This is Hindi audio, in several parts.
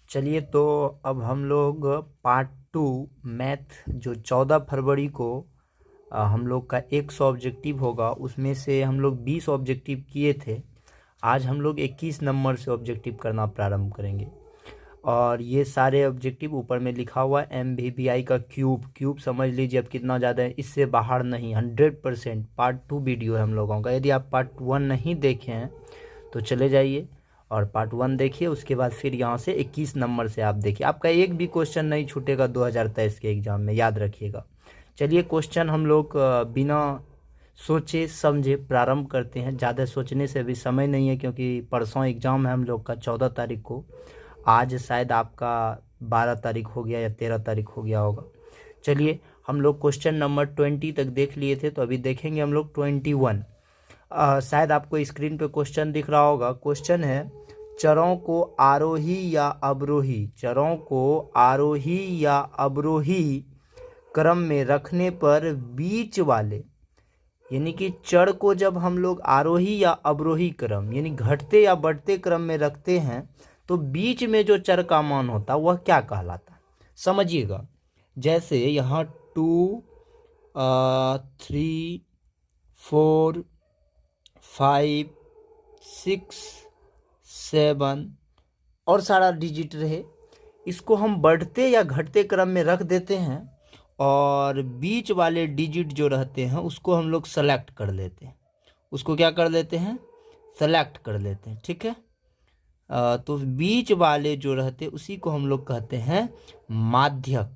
चलिए, तो अब हम लोग पार्ट 2 मैथ जो 14 फरवरी को हम लोग का 100 ऑब्जेक्टिव होगा, उसमें से हम लोग 20 ऑब्जेक्टिव किए थे। आज हम लोग 21 नंबर से ऑब्जेक्टिव करना प्रारंभ करेंगे। और ये सारे ऑब्जेक्टिव ऊपर में लिखा हुआ है MVBI का क्यूब समझ लीजिए अब कितना ज़्यादा है, इससे बाहर नहीं। 100% पार्ट 2 वीडियो है हम लोगों का। यदि आप पार्ट 1 नहीं देखे हैं तो चले जाइए और पार्ट 1 देखिए, उसके बाद फिर यहाँ से 21 नंबर से आप देखिए। आपका एक भी क्वेश्चन नहीं छूटेगा 2023 के एग्ज़ाम में, याद रखिएगा। चलिए, क्वेश्चन हम लोग बिना सोचे समझे प्रारंभ करते हैं। ज़्यादा सोचने से अभी समय नहीं है, क्योंकि परसों एग्ज़ाम है हम लोग का 14 तारीख को। आज शायद आपका 12 तारीख हो गया या 13 तारीख हो गया होगा। चलिए, हम लोग क्वेश्चन नंबर 20 तक देख लिए थे, तो अभी देखेंगे हम लोग 21। शायद आपको स्क्रीन पे क्वेश्चन दिख रहा होगा। क्वेश्चन है, चरों को आरोही या अवरोही क्रम में रखने पर बीच वाले, यानी कि चर को जब हम लोग आरोही या अवरोही क्रम यानी घटते या बढ़ते क्रम में रखते हैं तो बीच में जो चर का मान होता है वह क्या कहलाता है, समझिएगा। जैसे यहाँ 2 3 4 5 6 7 और सारा डिजिट रहे, इसको हम बढ़ते या घटते क्रम में रख देते हैं और बीच वाले डिजिट जो रहते हैं उसको हम लोग सेलेक्ट कर लेते हैं। उसको क्या कर लेते हैं? सेलेक्ट कर लेते हैं, ठीक है। तो बीच वाले जो रहते हैं उसी को हम लोग कहते हैं माध्यक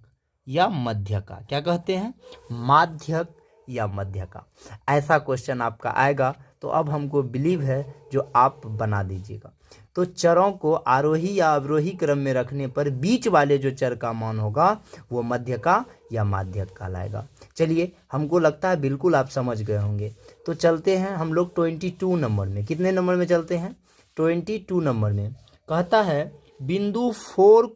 या मध्यका। क्या कहते हैं? माध्यक या मध्यका। ऐसा क्वेश्चन आपका आएगा, तो अब हमको बिलीव है जो आप बना दीजिएगा। तो चरों को आरोही या अवरोही क्रम में रखने पर बीच वाले जो चर का मान होगा वो मध्यका या माध्यक कहलाएगा। चलिए, हमको लगता है बिल्कुल आप समझ गए होंगे। तो चलते हैं हम लोग 22 नंबर में। कितने नंबर में चलते हैं? 22 नंबर में। कहता है बिंदु 4,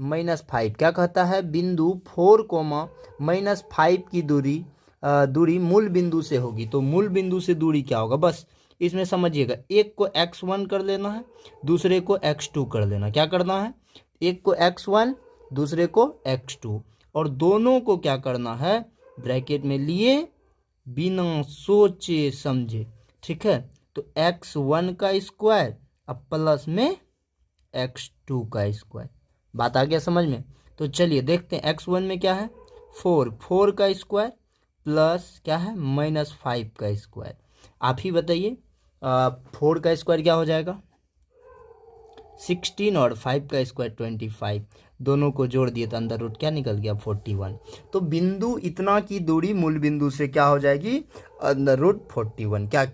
-5। क्या कहता है? बिंदु 4, -5 की दूरी मूल बिंदु से होगी। तो मूल बिंदु से दूरी क्या होगा, बस इसमें समझिएगा। एक को x1 कर लेना है, दूसरे को x2 कर लेना। क्या करना है? एक को x1, दूसरे को x2, और दोनों को क्या करना है? ब्रैकेट में लिए बिना सोचे समझे, ठीक है। तो x1 का स्क्वायर अब प्लस में x2 का स्क्वायर। बात आ गया समझ में? तो चलिए देखते हैं। x1 में क्या है? 4 का स्क्वायर प्लस क्या है? -5 का स्क्वायर। आप ही बताइए, 4 का स्क्वायर क्या हो जाएगा? 16 और 5 का स्क्वायर 25। दोनों को जोड़ दिए तो अंदर रूट क्या निकल गया? 41। तो बिंदु इतना की दूरी मूल बिंदु से क्या हो जाएगी? अंदर रूट 41। क्या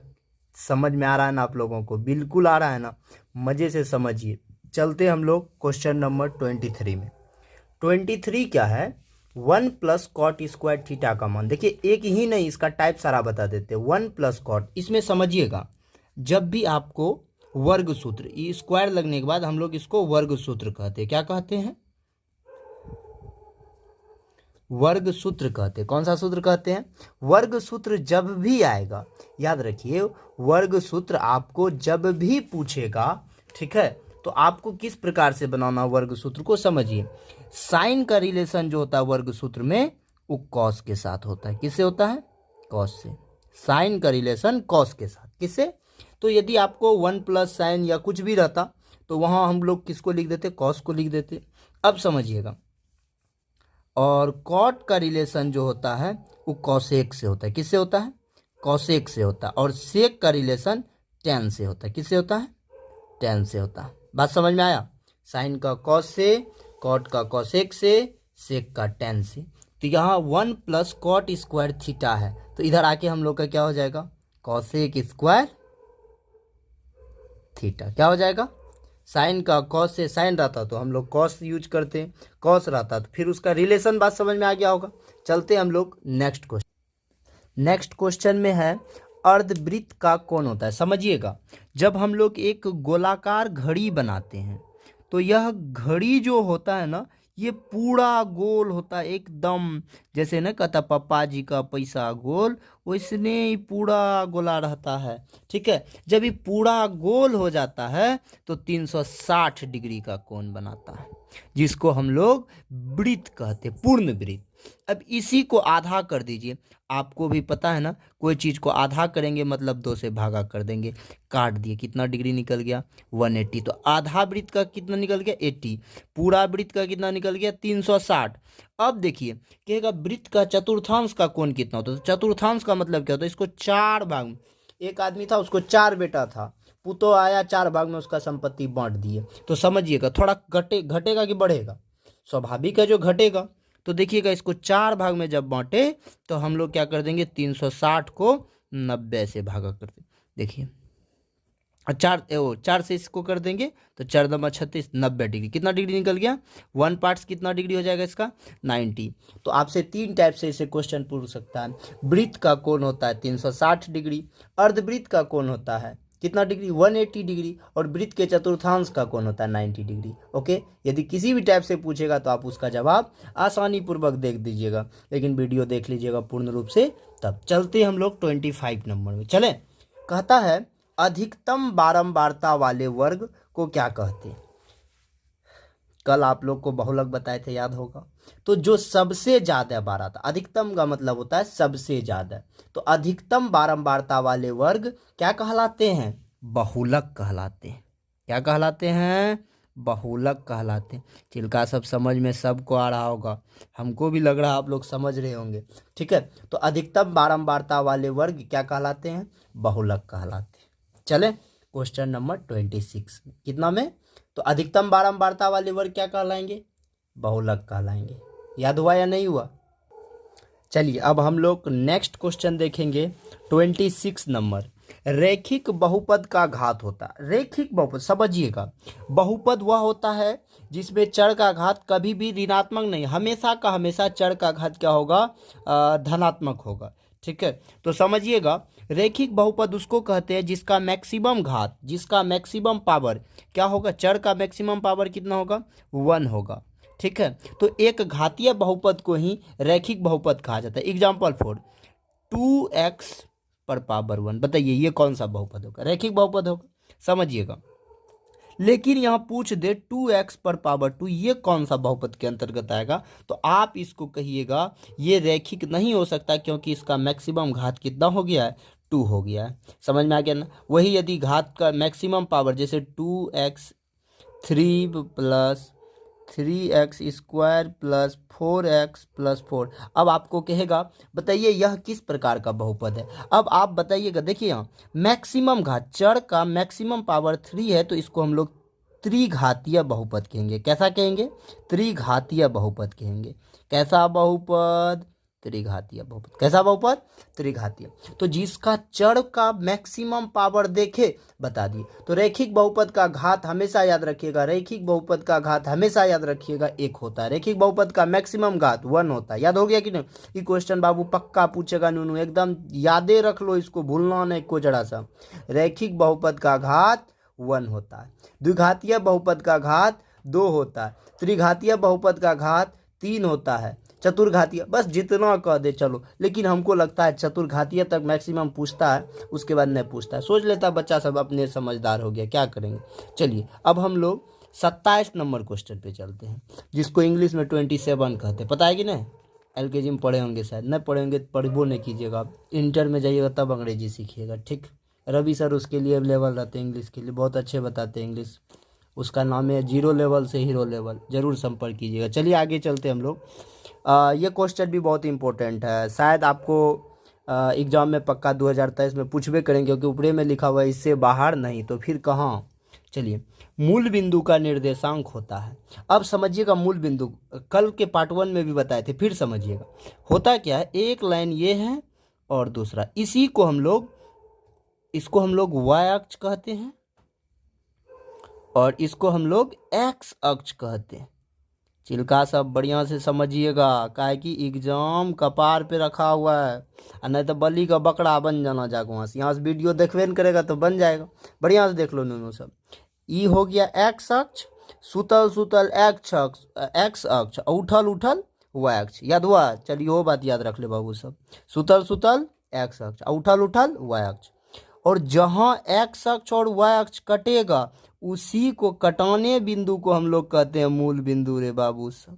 समझ में आ रहा है ना आप लोगों को? बिल्कुल आ रहा है ना? मज़े से समझिए। चलते हम लोग क्वेश्चन नंबर 23 में। 23 क्या है? 1 + cot स्क्वायर थीटा का मान। देखिए, एक ही नहीं, इसका टाइप सारा बता देते हैं। 1 + cot, इसमें समझिएगा, जब भी आपको वर्ग सूत्र, ये स्क्वायर लगने के बाद हम लोग इसको वर्ग सूत्र कहते हैं। क्या कहते हैं? वर्ग सूत्र कहते हैं। कौन सा सूत्र कहते हैं? वर्ग सूत्र जब भी आएगा, याद रखिए, वर्ग सूत्र आपको जब भी पूछेगा, ठीक है, तो आपको किस प्रकार से बनाना वर्ग सूत्र को समझिए। साइन का रिलेशन जो होता है वर्ग सूत्र में वो कॉस के साथ होता है। किससे होता है? कॉस से। साइन का रिलेशन कॉस के साथ। किससे? तो यदि आपको 1 + साइन या कुछ भी रहता तो वहाँ हम लोग किसको लिख देते? कॉस को लिख देते। अब समझिएगा, और कॉट का रिलेशन जो होता है वो कॉसेक से होता है। किससे होता है? कॉसेक से होता है। और सेक का रिलेशन टेन से होता है। किससे होता है? टेन से होता है। बात समझ में आया? साइन का कॉस से, कॉट का कॉसेक से, सेक का टेन से। तो यहाँ 1 + cot स्क्वायर थीटा है, तो इधर आके हम लोग का क्या हो जाएगा? Cosec square theta. क्या हो जाएगा? साइन का कॉस से, साइन रहता तो हम लोग कॉस यूज करते हैं, कॉस रहता तो फिर उसका रिलेशन। बात समझ में आ गया होगा? चलते हम लोग नेक्स्ट क्वेश्चन। नेक्स्ट क्वेश्चन में है अर्धवृत्त का कोण होता है। समझिएगा, जब हम लोग एक गोलाकार घड़ी बनाते हैं तो यह घड़ी जो होता है ना, ये पूरा गोल होता है एकदम, जैसे ना कहता पप्पा जी का पैसा गोल, वैसने ही पूरा गोला रहता है। ठीक है, जब ये पूरा गोल हो जाता है तो 360 डिग्री का कोण बनाता है, जिसको हम लोग वृत्त कहते, पूर्ण वृत्त। अब इसी को आधा कर दीजिए, आपको भी पता है ना, कोई चीज़ को आधा करेंगे मतलब 2 से भागा कर देंगे। काट दिए, कितना डिग्री निकल गया 180। तो आधा वृत्त का कितना निकल गया 80, पूरा वृत्त का कितना निकल गया 360। अब देखिए कहेगा वृत्त का चतुर्थांश का कोण कितना होता है। तो चतुर्थांश का मतलब क्या होता है, इसको 4 भाग में, एक आदमी था उसको 4 बेटा था, पुतो आया 4 भाग में उसका संपत्ति बांट दिए। तो समझिएगा थोड़ा घटेगा कि बढ़ेगा, स्वाभाविक है जो घटेगा। तो देखिएगा इसको 4 भाग में जब बांटे तो हम लोग क्या कर देंगे, 360 को 90 से भागा कर देंगे। देखिए 4 से इसको कर देंगे तो 4 दमा 36, 90 डिग्री। कितना डिग्री निकल गया, 1 पार्ट्स कितना डिग्री हो जाएगा इसका 90। तो आपसे 3 टाइप से इसे क्वेश्चन पूछ सकता है। वृत्त का कोण होता है 360 डिग्री, अर्धवृत्त का कोण होता है कितना डिग्री 180 डिग्री, और वृत्त के चतुर्थांश का कोण होता है 90 डिग्री। ओके, यदि किसी भी टाइप से पूछेगा तो आप उसका जवाब आसानी पूर्वक देख दीजिएगा, लेकिन वीडियो देख लीजिएगा पूर्ण रूप से। तब चलते हम लोग 25 नंबर में। चले, कहता है अधिकतम बारंबारता वाले वर्ग को क्या कहते हैं। कल आप लोग को बहुलक बताए थे, याद होगा। तो जो सबसे ज्यादा बार आता, अधिकतम का मतलब होता है सबसे ज्यादा, तो अधिकतम बारंबारता वाले वर्ग क्या कहलाते हैं, बहुलक कहलाते हैं। क्या कहलाते हैं, बहुलक कहलाते हैं। चिल्का सब समझ में सबको आ रहा होगा, हमको भी लग रहा है आप लोग समझ रहे होंगे। ठीक है, तो अधिकतम बारंबारता वाले वर्ग क्या कहलाते हैं, बहुलक कहलाते हैं। चले क्वेश्चन नंबर 26 कितना में, तो अधिकतम बारंबारता वाले वर्ग क्या कहलाएंगे, बहुलक कहलाएंगे। याद हुआ या नहीं हुआ। चलिए अब हम लोग नेक्स्ट क्वेश्चन देखेंगे 26 नंबर। रैखिक बहुपद का घात होता है। रैखिक बहुपद समझिएगा, बहुपद वह होता है जिसमें चर का घात कभी भी ऋणात्मक नहीं, हमेशा का हमेशा चर का घात क्या होगा, धनात्मक होगा। ठीक है, तो समझिएगा रैखिक बहुपद उसको कहते हैं जिसका मैक्सिमम घात, जिसका मैक्सिमम पावर क्या होगा, चर का मैक्सिमम पावर कितना होगा 1 होगा। ठीक है, तो एक घातीय बहुपद को ही रैखिक बहुपद कहा जाता है। एग्जाम्पल 4 2x पर पावर 1, बताइए ये कौन सा बहुपद होगा, रैखिक बहुपद होगा। समझिएगा, लेकिन यहाँ पूछ दे 2x पर पावर 2, ये कौन सा बहुपद के अंतर्गत आएगा, तो आप इसको कहिएगा ये रैखिक नहीं हो सकता, क्योंकि इसका मैक्सिमम घात कितना हो गया है 2 हो गया है। समझ में आ गया ना। वही यदि घात का मैक्सिमम पावर जैसे 2x 3 plus 3x square plus 4x plus 4, अब आपको कहेगा बताइए यह किस प्रकार का बहुपद है। अब आप बताइएगा, देखिए यहाँ मैक्सिमम घात, चर का मैक्सिमम पावर 3 है, तो इसको हम लोग त्रिघातीय बहुपद कहेंगे। कैसा कहेंगे, त्रिघातीय बहुपद कहेंगे। कैसा बहुपद, त्रिघातीय बहुपद। कैसा बहुपद, त्रिघातीय। तो जिसका चर का मैक्सिमम पावर देखे बता दिए। तो रैखिक बहुपद का घात हमेशा याद रखिएगा, रैखिक बहुपद का घात हमेशा याद रखिएगा 1 होता है। रैखिक बहुपद का मैक्सिमम घात 1 होता है। याद हो गया कि नहीं, ये क्वेश्चन बाबू पक्का पूछेगा नूनू, एकदम यादे रख लो इसको, भूलना नहीं को जरा सा। रैखिक बहुपद का घात 1 होता है, द्विघातीय बहुपद का घात 2 होता है, त्रिघातीय बहुपद का घात 3 होता है, चतुर्घातीय बस जितना कह दे चलो। लेकिन हमको लगता है चतुर्घातीय तक मैक्सिमम पूछता है, उसके बाद नहीं पूछता है। सोच लेता बच्चा सब अपने समझदार हो गया, क्या करेंगे। चलिए अब हम लोग 27 नंबर क्वेश्चन पे चलते हैं, जिसको इंग्लिश में 27 कहते हैं। पता है कि नहीं, LKG में पढ़े होंगे, शायद नहीं पढ़े होंगे, पढ़बो नहीं कीजिएगा, इंटर में जाइएगा तब अंग्रेजी सीखिएगा। ठीक, रवि सर उसके लिए अवेलेबल रहते हैं, इंग्लिश के लिए बहुत अच्छे बताते हैं इंग्लिश। उसका नाम है 0 लेवल से हीरो लेवल, जरूर संपर्क कीजिएगा। चलिए आगे चलते हम लोग। ये क्वेश्चन भी बहुत इंपॉर्टेंट है, शायद आपको एग्जाम में पक्का 2023 में पूछबे करेंगे, क्योंकि ऊपरे में लिखा हुआ है, इससे बाहर नहीं तो फिर कहाँ। चलिए, मूल बिंदु का निर्देशांक होता है। अब समझिएगा मूल बिंदु, कल के पार्ट 1 में भी बताए थे, फिर समझिएगा होता क्या है। एक लाइन ये है और दूसरा, इसी को हम लोग, इसको हम लोग y अक्ष कहते हैं और इसको हम लोग x अक्ष कहते हैं। चिल्का सब बढ़िया से समझिएगा, काहे कि एग्जाम कपार पे रखा हुआ है, और नहीं तो बलि का बकरा बन जाना जाके वहाँ से। यहाँ से वीडियो देखबे न करेगा तो बन जाएगा, बढ़िया से देख लो नूनू सब। ई हो गया x अक्ष, सुतल सुतल एक्स अक्ष, उठल उठल वाई अक्ष। याद हुआ? चलिए वो बात याद रख ले बाबू सब। सुतल सुतल एक्स अक्ष, उठल उठल वाई अक्ष। और जहाँ एक्स अक्ष और वाई अक्ष कटेगा उसी को कटाने बिंदु को हम लोग कहते हैं मूल बिंदु रे बाबू सब।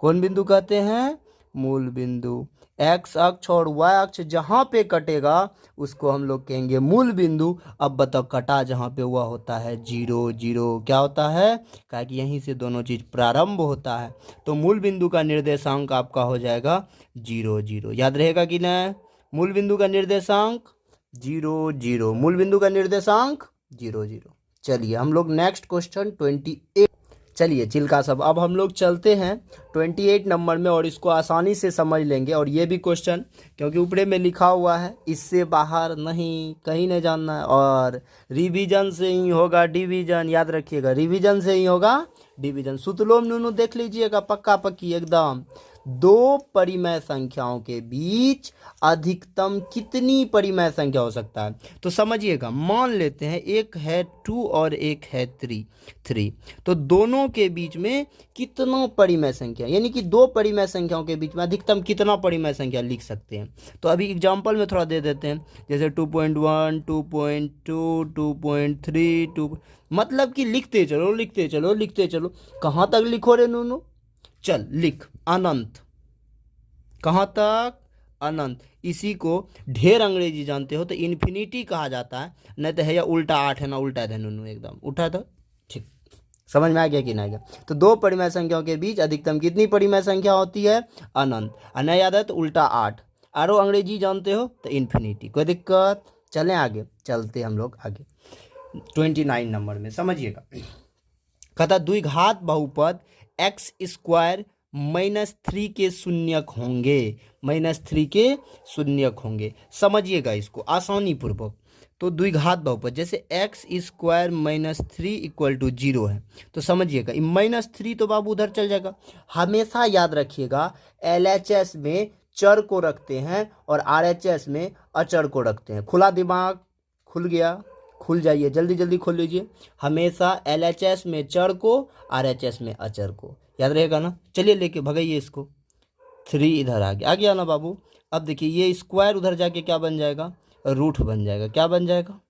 कौन बिंदु कहते हैं? मूल बिंदु। एक्स अक्ष और वाई अक्ष जहाँ पे कटेगा उसको हम लोग कहेंगे मूल बिंदु। अब बताओ, कटा जहाँ पे हुआ होता है जीरो जीरो, क्या होता है? क्या कि यहीं से दोनों चीज प्रारंभ होता है, तो मूल बिंदु का निर्देशांक आपका हो जाएगा जीरो जीरो। याद रहेगा कि नहीं? मूल बिंदु का निर्देशांक जीरो जीरो, मूल बिंदु का निर्देशांक जीरो जीरो। चलिए हम लोग नेक्स्ट क्वेश्चन 28। चलिए चिल्का सब, अब हम लोग चलते हैं 28 नंबर में और इसको आसानी से समझ लेंगे। और ये भी क्वेश्चन क्योंकि ऊपरे में लिखा हुआ है, इससे बाहर नहीं, कहीं नहीं जानना है। और रिवीजन से ही होगा डिवीजन, याद रखिएगा, रिवीजन से ही होगा डिवीजन। सुतलोम नुनू देख लीजिएगा, पक्का पक्की एकदम। दो परिमेय संख्याओं के बीच अधिकतम कितनी परिमेय संख्या हो सकता है? तो समझिएगा, मान लेते हैं एक है 2 और एक है 3, तो दोनों के बीच में कितना परिमेय संख्या, यानी कि दो परिमेय संख्याओं के बीच में अधिकतम कितना परिमेय संख्या लिख सकते हैं? तो अभी एग्जांपल में थोड़ा दे देते हैं, जैसे 2.1, 2.2, 2.3, 2, मतलब कि लिखते चलो लिखते चलो लिखते चलो। कहाँ तक लिखो रे नूनू? चल लिख, अनंत। कहाँ तक? अनंत। इसी को ढेर अंग्रेजी जानते हो तो इन्फिनिटी कहा जाता है, नहीं तो है या उल्टा 8 है ना, उल्टा है नूनू, एकदम उठा था। ठीक, समझ में आ गया कि नहीं गया? तो दो परिमेय संख्याओं के बीच अधिकतम कितनी परिमेय संख्या होती है? अनंत। और नहीं याद है तो उल्टा 8। आरो अंग्रेजी जानते हो तो इन्फिनिटी। कोई दिक्कत? चलें आगे, चलते हम लोग आगे 29 नंबर में। समझिएगा, कहता द्विघात बहुपद एक्स स्क्वायर -3 के शून्यक होंगे, -3 के शून्यक होंगे। समझिएगा इसको आसानी पूर्वक। तो द्विघात बहुपद जैसे एक्स स्क्वायर -3 = 0 है, तो समझिएगा -3 तो बाबू उधर चल जाएगा। हमेशा याद रखिएगा LHS में चर को रखते हैं और RHS में अचर को रखते हैं। खुला दिमाग? खुल गया? खुल जाइए, जल्दी जल्दी खोल लीजिए। हमेशा LHS में चर को, RHS में अचर को, याद रहेगा ना? चलिए लेके भगाइए इसको। 3 इधर आ गया ना बाबू। अब देखिए ये स्क्वायर उधर जाके क्या बन जाएगा? रूट बन जाएगा। क्या बन जाएगा?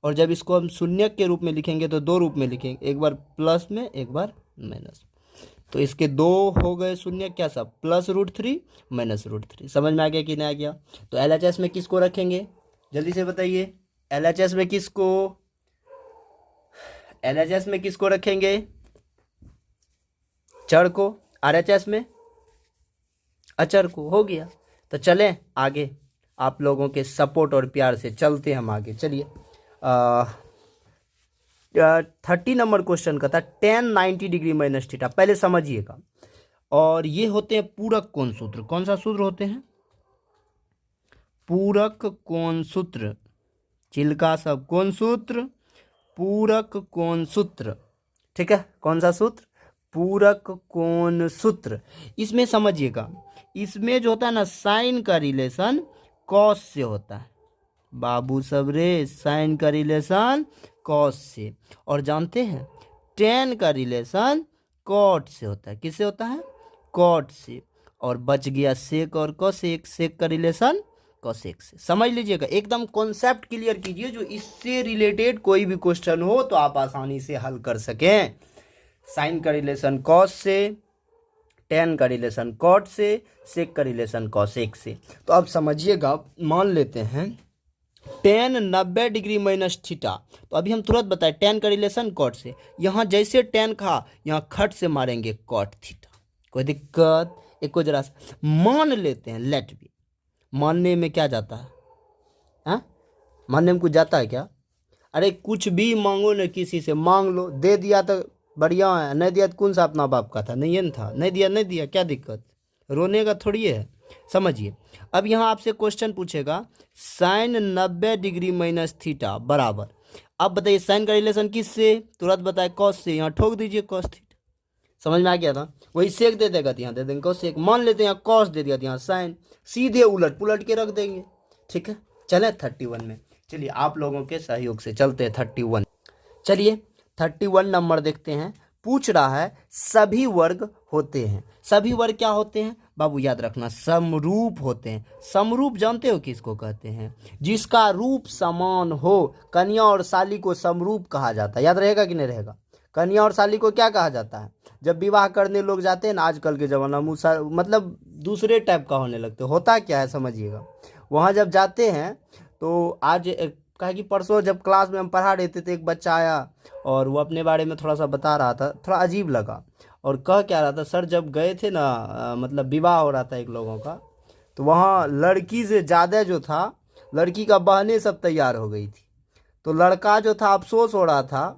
और जब इसको हम शून्यक के रूप में लिखेंगे तो दो रूप में लिखेंगे, एक बार प्लस में एक बार माइनस। तो इसके दो हो गए शून्यक, क्या सब? +√3 -√3। समझ में आ गया कि नहीं आ गया? तो LHS में किसको रखेंगे? जल्दी से बताइए। LHS में किसको? LHS में किसको रखेंगे? चर को। RHS में अचर को। हो गया। तो चलें आगे, आप लोगों के सपोर्ट और प्यार से चलते हम आगे। चलिए 30 नंबर क्वेश्चन का था tan 90 डिग्री -θ। पहले समझिएगा, और ये होते हैं पूरक कोण सूत्र। कौन सा सूत्र होते हैं? पूरक कोण सूत्र। चिल्का सब, कौन सूत्र? पूरक कोण सूत्र। ठीक है, कौन सा सूत्र? पूरक कोण सूत्र। इसमें समझिएगा, इसमें जो होता है ना, साइन का रिलेशन कॉस से होता है बाबू सब रे, साइन का रिलेशन कॉस से। और जानते हैं टेन का रिलेशन कॉट से होता है। किससे होता है? कॉट से। और बच गया सेक और कोसेक, सेक का रिलेशन कोसेक से। समझ लीजिएगा, एकदम कॉन्सेप्ट क्लियर कीजिए, जो इससे रिलेटेड कोई भी क्वेश्चन हो तो आप आसानी से हल कर सकें। साइन का रिलेशन कॉस से, टेन का रिलेशन कॉट से, सेक का रिलेशन कोसेक से। तो अब समझिएगा, मान लेते हैं tan 90 डिग्री -θ। तो अभी हम तुरंत बताएं tan का रिलेशन कॉट से। यहाँ जैसे tan था यहाँ खट से मारेंगे cot θ। कोई दिक्कत? एक को जरा मान लेते हैं, लेट बी। मानने में क्या जाता है? हाँ, मानने में कुछ जाता है क्या? अरे कुछ भी मांगो न, किसी से मांग लो, दे दिया तो बढ़िया है, नहीं दिया तो कौन सा अपना बाप का था? नहीं है था, नहीं दिया, क्या दिक्कत? रोने का थोड़ी है। समझिए, अब यहाँ आपसे क्वेश्चन पूछेगा साइन 90 डिग्री -θ बराबर। अब बताइए साइन का रिलेशन किससे? तुरंत बताए कॉस से। यहाँ ठोक दीजिए cos θ। समझ में आ गया था? वही सेक दे देगा तो यहाँ दे देंगे cos सेक। मान लेते हैं यहाँ कॉस दे दिया तो यहाँ साइन, सीधे उलट पुलट के रख देंगे। ठीक है, चले 31 में। चलिए आप लोगों के सहयोग से चलते हैं 31। चलिए 31 नंबर देखते हैं। पूछ रहा है सभी वर्ग होते हैं। सभी वर्ग क्या होते हैं बाबू, याद रखना, समरूप होते हैं। समरूप जानते हो किसको कहते हैं? जिसका रूप समान हो। कन्या और साली को समरूप कहा जाता है, याद रहेगा कि नहीं रहेगा? कन्या और साली को क्या कहा जाता है? जब विवाह करने लोग जाते हैं ना आजकल के ज़माना में, मतलब दूसरे टाइप का होने लगते, होता क्या है समझिएगा। वहाँ जब जाते हैं तो आज कहा कि परसों जब क्लास में हम पढ़ा रहे थे तो एक बच्चा आया और वो अपने बारे में थोड़ा सा बता रहा था, थोड़ा अजीब लगा। और कह क्या रहा था, सर जब गए थे ना मतलब विवाह हो रहा था एक लोगों का, तो वहाँ लड़की से ज़्यादा जो था, लड़की का बहनें सब तैयार हो गई थी। तो लड़का जो था अफसोस हो रहा था,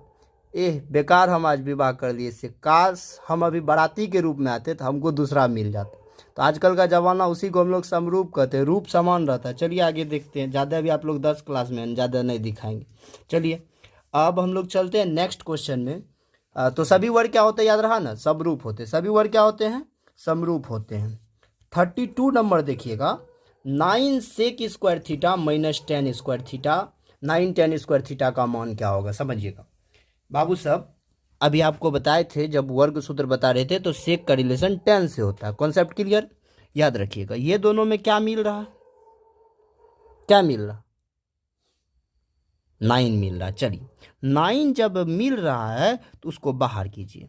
बेकार हम आज विवाह कर लिए, इससे काश हम अभी बाराती के रूप में आते तो हमको दूसरा मिल जाता। तो आजकल का ज़माना उसी को हम लोग समरूप कहते हैं, रूप समान रहता है। चलिए आगे देखते हैं, ज़्यादा अभी आप लोग 10 क्लास में हैं, ज़्यादा नहीं दिखाएंगे। चलिए अब हम लोग चलते हैं नेक्स्ट क्वेश्चन में। तो सभी वर्ग क्या होते हैं, याद रहा ना, समरूप होते हैं। सभी वर्ग क्या होते हैं, समरूप होते हैं। 32 नंबर देखिएगा, 9 sec square theta minus 10 square theta, 9 10 square theta का मान क्या होगा, समझिएगा। बाबू साहब अभी आपको बताए थे जब वर्ग सूत्र बता रहे थे तो सेक का रिलेशन 10 से होता है। Concept clear? याद रखिएगा। ये दोनों में क्या मिल रहा, क्या मिल रहा, 9 मिल रहा। चलिए 9 जब मिल रहा है तो उसको बाहर कीजिए,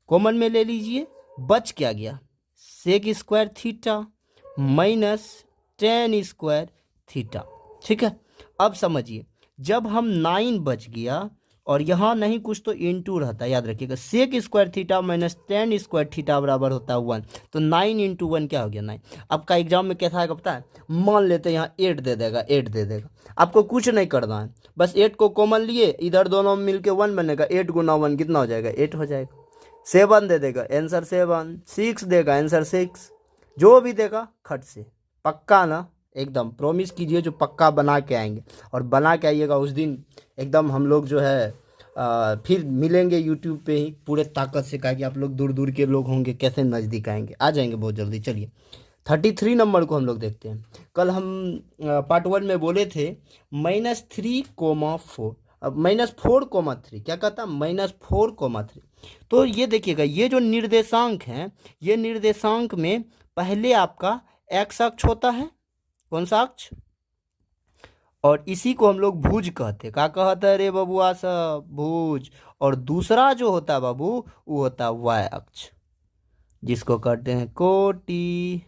कॉमन में ले लीजिए, बच क्या गया, sec square theta minus 10 square theta. ठीक है, अब समझिए, जब हम 9 बच गया और यहाँ नहीं कुछ तो इंटू रहता है, याद रखिएगा, sec square theta minus 10 square theta बराबर होता है 1। तो 9 इंटू 1 क्या हो गया, 9। आपका एग्जाम में कैसा आएगा पता है, मान लेते हैं यहाँ 8 दे देगा, 8 दे देगा। आपको कुछ नहीं करना है, बस 8 को कॉमन लिए, इधर दोनों में मिलके 1 बनेगा, 8 गुना 1 कितना हो जाएगा, 8 हो जाएगा। 7 दे देगा, आंसर 7। 6 देगा, आंसर 6। जो भी देगा खट से, पक्का ना, एकदम प्रॉमिस कीजिए जो पक्का बना के आएंगे। और बना के आइएगा उस दिन एकदम हम लोग जो है फिर मिलेंगे यूट्यूब पे ही पूरे ताकत से, कहा कि आप लोग दूर दूर के लोग होंगे, कैसे नज़दीक आएंगे, आ जाएंगे बहुत जल्दी। चलिए 33 नंबर को हम लोग देखते हैं। कल हम पार्ट 1 में बोले थे -3,4। अब -4,3 क्या कहता है, -4,3। तो ये देखिएगा, ये जो निर्देशांक हैं, ये निर्देशांक में पहले आपका एक्स अक्ष होता है, कौन सा अक्ष, और इसी को हम लोग भुज कहते हैं। क्या कहते हैं रे बबुआ सब, भुज। और दूसरा जो होता है बाबू वो होता है वाय अक्ष, जिसको कहते हैं कोटि।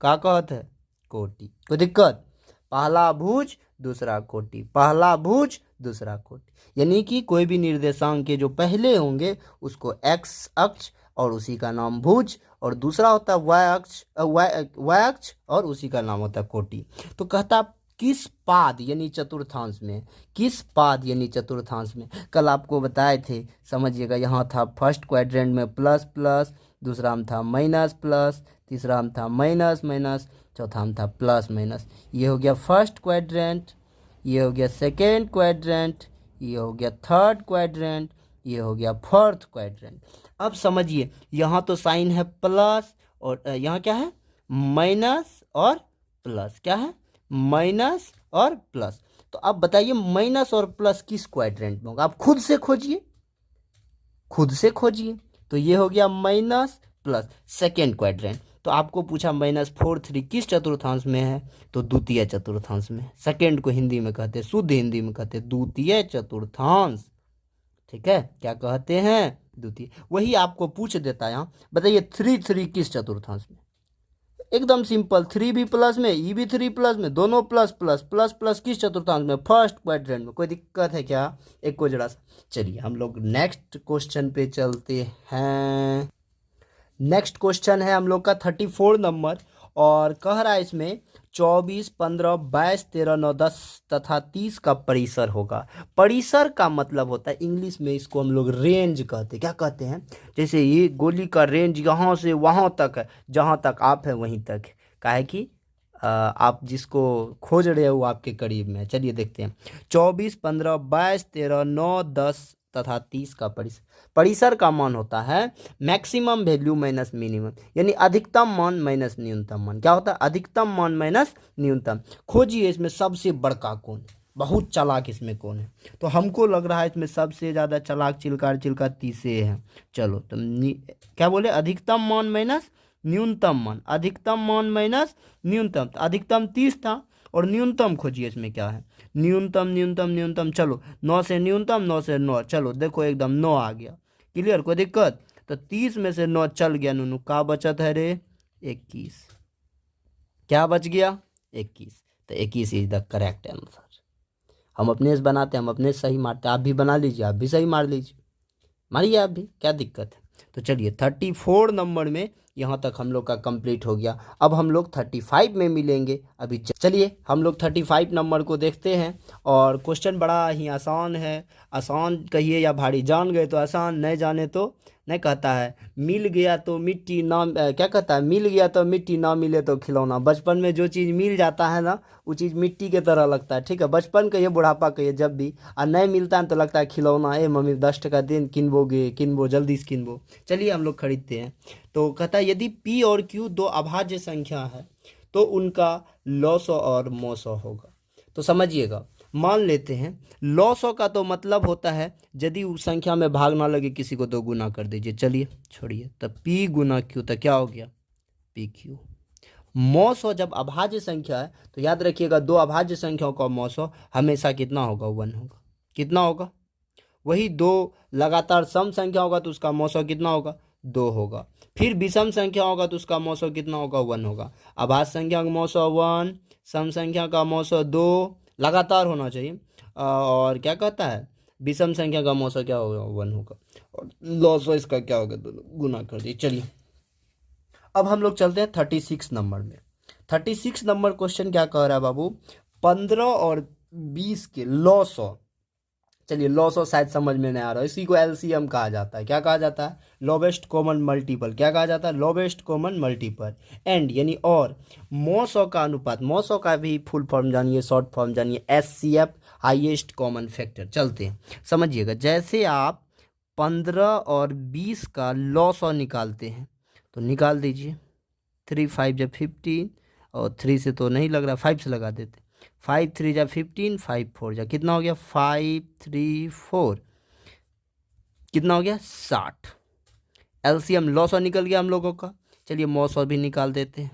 क्या कहते हैं, कोटि। कोई दिक्कत, पहला भुज दूसरा कोटि, पहला भुज दूसरा कोटि। यानी कि कोई भी निर्देशांक के जो पहले होंगे उसको एक्स अक्ष और उसी का नाम भुज, और दूसरा होता है वाय अक्ष, वाय अक्ष और उसी का नाम होता है कोटि। तो कहता किस पाद यानी चतुर्थांश में, किस पाद यानी चतुर्थांश में, कल आपको बताए थे, समझिएगा। यहाँ था फर्स्ट क्वाड्रेंट में प्लस प्लस, दूसरा में था माइनस प्लस, तीसरा में था माइनस माइनस, चौथा में था प्लस माइनस। ये हो गया फर्स्ट क्वाड्रेंट, ये हो गया सेकेंड क्वाड्रेंट, ये हो गया थर्ड क्वाड्रेंट, ये हो गया फोर्थ क्वाड्रेंट। अब समझिए, यहाँ तो साइन है प्लस और यहाँ क्या है, माइनस और प्लस, क्या है, माइनस और प्लस। तो अब बताइए माइनस और प्लस किस क्वाड्रेंट में होगा, आप खुद से खोजिए, खुद से खोजिए। तो ये हो गया माइनस प्लस सेकेंड क्वाड्रेंट। तो आपको पूछा -4,3 किस चतुर्थांश में है, तो द्वितीय चतुर्थांश में। सेकेंड को हिंदी में कहते हैं, शुद्ध हिंदी में कहते हैं द्वितीय चतुर्थांश। ठीक है, क्या कहते हैं, द्वितीय। वही आपको पूछ देता है यहाँ, बताइए 3 किस चतुर्थांश में, एकदम सिंपल, 3 भी प्लस में, ई भी 3 प्लस में, दोनों प्लस प्लस प्लस प्लस किस चतुर्थांश में, फर्स्ट क्वाड्रेंट में। कोई दिक्कत है क्या, एक को जरा सा। चलिए हम लोग नेक्स्ट क्वेश्चन पे चलते हैं। नेक्स्ट क्वेश्चन है हम लोग का 34 नंबर, और कह रहा है इसमें 24, 15, 22, 13, 9, 10 तथा 30 का परिसर होगा। परिसर का मतलब होता है, इंग्लिश में इसको हम लोग रेंज कहते हैं। क्या कहते हैं, जैसे ये गोली का रेंज यहाँ से वहाँ तक है, जहाँ तक आप है वहीं तक है। क्या है कि आप जिसको खोज रहे हो वो आपके करीब में है। चलिए देखते हैं, 24, 15, 22, 13, 9, 10 तथा 30 का परिसर। परिसर का मान होता है मैक्सिमम वैल्यू माइनस मिनिमम, यानी अधिकतम मान माइनस न्यूनतम मान। क्या होता है, अधिकतम मान माइनस न्यूनतम। खोजिए इसमें सबसे बड़का कौन, बहुत चालाक इसमें कौन है? तो हमको लग रहा है इसमें सबसे ज़्यादा चालाक चिल्कार चिल्का 30 है। चलो तो क्या बोले, अधिकतम मान माइनस न्यूनतम मान, अधिकतम मान माइनस न्यूनतम। तो अधिकतम 30 था और न्यूनतम खोजिए इसमें क्या है, न्यूनतम न्यूनतम न्यूनतम। चलो 9 से न्यूनतम, 9 से 9, चलो देखो एकदम 9 आ गया। क्लियर, कोई दिक्कत? तो 30 में से 9 चल गया नूनू, का बचत है रे 21। क्या बच गया? 21। तो 21 इज द करेक्ट आंसर। हम अपने से बनाते हैं, हम अपने से सही मारते हैं। आप भी बना लीजिए, आप भी सही मार लीजिए, मारिए आप भी, क्या दिक्कत है? तो चलिए 34 नंबर में यहाँ तक हम लोग का कंप्लीट हो गया। अब हम लोग 35 में मिलेंगे। अभी चलिए हम लोग 35 नंबर को देखते हैं। और क्वेश्चन बड़ा ही आसान है, आसान कहिए या भारी, जान गए तो आसान, नहीं जाने तो नहीं। कहता है मिल गया तो मिट्टी ना, क्या कहता है, मिल गया तो मिट्टी, ना मिले तो खिलौना। बचपन में जो चीज़ मिल जाता है ना, वो चीज़ मिट्टी के तरह लगता है। ठीक है, बचपन कहिए, बुढ़ापा कहिए, जब भी और नहीं मिलता है तो लगता है खिलौना। ए मम्मी 10 टका दिन, किनबोगे, किनबो जल्दी से किनबो। चलिए हम लोग खरीदते हैं। तो कहता है यदि पी और क्यू दो अभाज्य संख्या है तो उनका लॉसो और मोसो होगा। तो समझिएगा, मान लेते हैं लॉसो का तो मतलब होता है यदि उस संख्या में भाग ना लगे किसी को तो गुना कर दीजिए। चलिए छोड़िए, तब पी गुना क्यू, तो क्या हो गया पी क्यू। मोसो जब अभाज्य संख्या है तो याद रखिएगा, दो अभाज्य संख्याओं का मोसो हमेशा कितना होगा, 1 होगा। कितना होगा? वही दो लगातार सम संख्या होगा तो उसका मोसो कितना होगा, 2 होगा। फिर विषम संख्या होगा तो उसका मोसो कितना होगा, 1 होगा। अभाज्य संख्या का मोसो 1, सम संख्या का मोसो 2, लगातार होना चाहिए। और क्या कहता है, विषम संख्या का मोसो क्या होगा, 1 होगा। और लॉसो इसका क्या होगा, दोनों गुना कर दिए। चलिए अब हम लोग चलते हैं 36 नंबर में। 36 नंबर क्वेश्चन क्या कह रहा है बाबू, 15 और 20 के लॉसो। चलिए लॉसो शायद समझ में नहीं आ रहा है, इसी को एलसीएम कहा जाता है। क्या कहा जाता है? Lowest common multiple. क्या कहा जाता है? Lowest common multiple. एंड यानी और मोसो का अनुपात, मोसो का भी फुल फॉर्म जानिए, शॉर्ट फॉर्म जानिए, एचसीएफ, हाईएस्ट कॉमन फैक्टर। चलते हैं, समझिएगा। जैसे आप 15 और 20 का लॉसो निकालते हैं तो निकाल दीजिए। 3 5 जब 15, और 3 से तो नहीं लग रहा, 5 से लगा देते। 5 3 जा 15, 5 4 जा कितना हो गया, 5 3 4, कितना हो गया 60। एलसीएम लॉसो निकल गया हम लोगों का। चलिए मोसो भी निकाल देते हैं।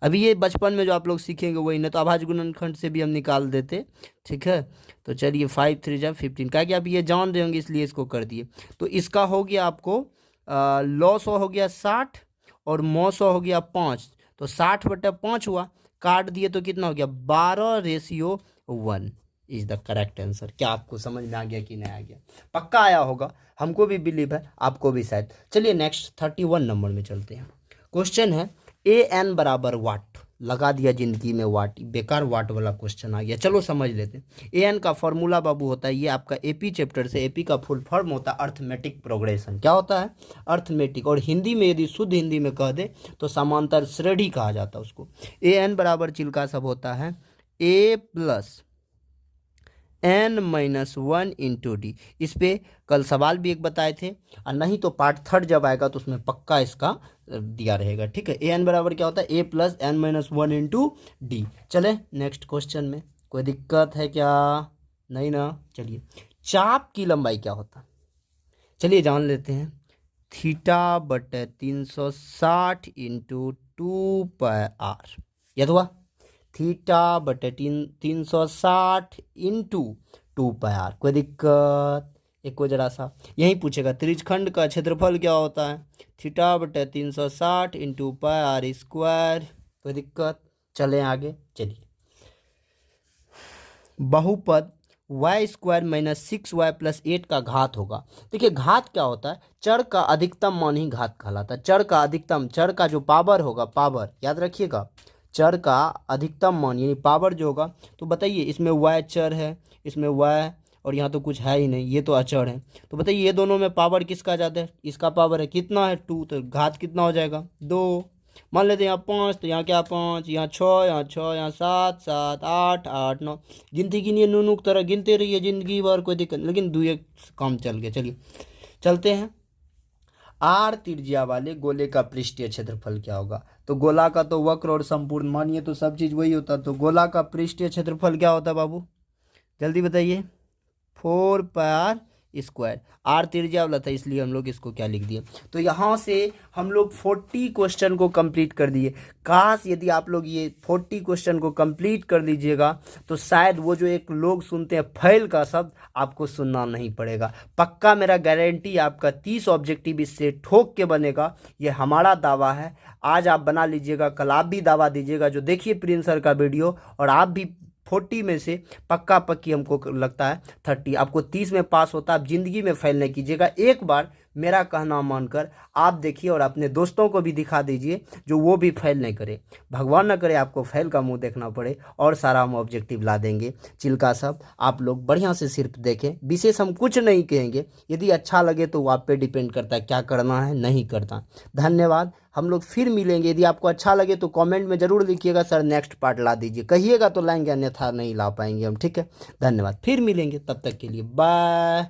अभी ये बचपन में जो आप लोग सीखेंगे वही, नहीं तो अभाज्य गुणनखंड से भी हम निकाल देते। ठीक है, तो चलिए 5 3 जा 15, क्या कि आप ये जान रहे होंगे इसलिए इसको कर दिए। तो इसका हो गया आपको लॉसो हो गया 60 और मोसो हो गया 5। तो 60/5 हुआ, काट दिए तो कितना हो गया, 12:1 इज द करेक्ट आंसर। क्या आपको समझ में आ गया कि नहीं आ गया? पक्का आया होगा, हमको भी बिलीव है, आपको भी शायद। चलिए नेक्स्ट 31 नंबर में चलते हैं। क्वेश्चन है ए एन बराबर वाट। लगा दिया जिंदगी में वाट, बेकार वाट वाला क्वेश्चन आ गया। चलो समझ लेते हैं। ए एन का फॉर्मूला बाबू होता है, ये आपका एपी चैप्टर से, एपी का फुल फॉर्म होता है अर्थमेटिक प्रोग्रेशन। क्या होता है? अर्थमेटिक। और हिंदी में यदि शुद्ध हिंदी में कह दे तो समांतर श्रेणी कहा जाता है उसको। ए एन बराबर चिल्का सब होता है ए प्लस n-1 इंटू डी। इस पे कल सवाल भी एक बताए थे, और नहीं तो पार्ट 3 जब आएगा तो उसमें पक्का इसका दिया रहेगा। ठीक है, ए एन बराबर क्या होता है, a plus n-1 into D. चले नेक्स्ट क्वेश्चन में, कोई दिक्कत है क्या? नहीं ना। चलिए चाप की लंबाई क्या होता है, चलिए जान लेते हैं। θ/360 इंटू 2πr। याद हुआ? θ/360 इंटू 2πr। कोई दिक्कत? एक को जरा सा यही पूछेगा, त्रिज्यखंड का क्षेत्रफल क्या होता है, θ/360 इंटू πr स्क्वायर। कोई दिक्कत? चलें आगे। चलिए बहुपद y² - 6y + 8 का घात होगा। देखिए घात क्या होता है, चर का अधिकतम मान ही घात कहलाता है। चर का अधिकतम, चर का जो पावर होगा, पावर याद रखिएगा, चर का अधिकतम मान यानी पावर जो होगा। तो बताइए इसमें y चर है, इसमें y, और यहाँ तो कुछ है ही नहीं, ये तो अचर है। तो बताइए ये दोनों में पावर किसका ज़्यादा है? इसका पावर है कितना है, 2, तो घात कितना हो जाएगा, 2। मान लेते हैं यहाँ 5, तो यहाँ क्या 5, यहाँ 6, यहाँ 6, यहाँ 7 7 8 8 9, गिनती गिनिए, नूनू की तरह गिनते रहिए जिंदगी भर, कोई दिक्कत। लेकिन 2 एक काम चल गया। चलिए चलते हैं। आर त्रिज्या वाले गोले का पृष्ठीय क्षेत्रफल क्या होगा? तो गोला का तो वक्र और संपूर्ण, मानिए तो सब चीज वही होता, तो गोला का पृष्ठीय क्षेत्रफल क्या होता है बाबू, जल्दी बताइए। 4 पाई स्क्वायर, आर त्रिज्या वाला था इसलिए हम लोग इसको क्या लिख दिए। तो यहाँ से हम लोग 40 क्वेश्चन को कंप्लीट कर दिए। काश यदि आप लोग ये 40 क्वेश्चन को कंप्लीट कर लीजिएगा तो शायद वो जो एक लोग सुनते हैं फैल का शब्द आपको सुनना नहीं पड़ेगा। पक्का मेरा गारंटी आपका 30 ऑब्जेक्टिव इससे ठोक के बनेगा, ये हमारा दावा है। आज आप बना लीजिएगा, कल आप भी दावा दीजिएगा। जो देखिए प्रिंस सर का वीडियो, और आप भी 40 में से पक्का पक्की हमको लगता है 30, आपको 30 में पास होता है। आप जिंदगी में फेल नहीं कीजिएगा। एक बार मेरा कहना मानकर आप देखिए और अपने दोस्तों को भी दिखा दीजिए जो वो भी फेल नहीं करे। भगवान न करे आपको फेल का मुंह देखना पड़े, और सारा हम ऑब्जेक्टिव ला देंगे। चिल्का साहब आप लोग बढ़िया से सिर्फ देखें, विशेष हम कुछ नहीं कहेंगे। यदि अच्छा लगे तो वो आप पे डिपेंड करता है क्या करना है नहीं करता। धन्यवाद। हम लोग फिर मिलेंगे। यदि आपको अच्छा लगे तो कमेंट में ज़रूर लिखिएगा सर नेक्स्ट पार्ट ला दीजिए, कहिएगा तो लाएंगे, अन्यथा नहीं ला पाएंगे हम। ठीक है, धन्यवाद। फिर मिलेंगे, तब तक के लिए बाय।